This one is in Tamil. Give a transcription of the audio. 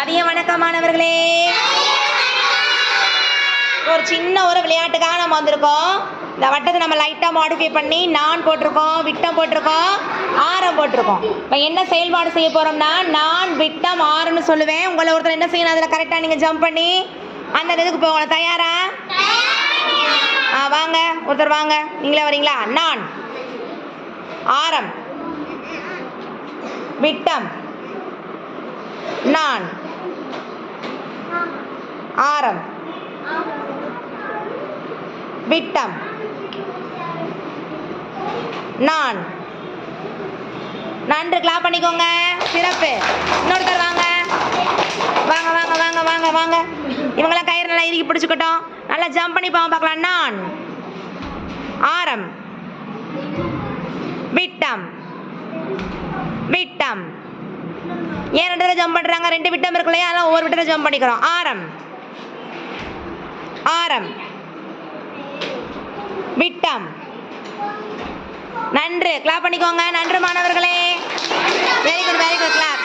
மதிய வணக்கம் மாணவர்களே. ஒரு சின்ன ஒரு விளையாட்டுக்காக நம்ம வந்திருக்கோம். இந்த வட்டத்தை நம்ம லைட்டாக மாடிஃபை பண்ணி நான் போட்டிருக்கோம், விட்டம் போட்டிருக்கோம், ஆரம் போட்டிருக்கோம். இப்போ என்ன செயல்பாடு செய்ய போகிறோம்னா, நான் விட்டம் ஆரம்னு சொல்லுவேன். உங்களை ஒருத்தர் என்ன செய்யணும், அதில் கரெக்டாக நீங்கள் ஜம்ப் பண்ணி அந்த இதுக்கு போகணும். தயாரா? வாங்க, ஒருத்தர் வாங்க, நீங்களே வரீங்களா? நான் ஆரம் விட்டம் நான் ஆரம் விட்டம் நான். நன்று, கிளாப் பண்ணிக்கோங்க. சிறப்பு. இன்னொருத்தர் வாங்க வாங்க வாங்க வாங்க வாங்க வாங்க. இவங்களாம் கயிறு நல்லா இறுக்கி பிடிச்சுக்கிட்டோம். நல்லா ஜம்ப் பண்ணி பார்க்கலாம். நான் ஆரம் விட்டம் விட்டம். ஏன் 2 தடவை ஜம்ப் பண்ணுறாங்க? 2 விட்டம் இருக்கு இல்லையா, அதெல்லாம் ஒவ்வொரு விட்டத்தை ஜம்ப் பண்ணிக்கிறோம். ஆரம் ஆரம் விட்டம். நன்று, கிளாப் பண்ணிக்கோங்க. நன்று மாணவர்களே. Very good very good. Clap.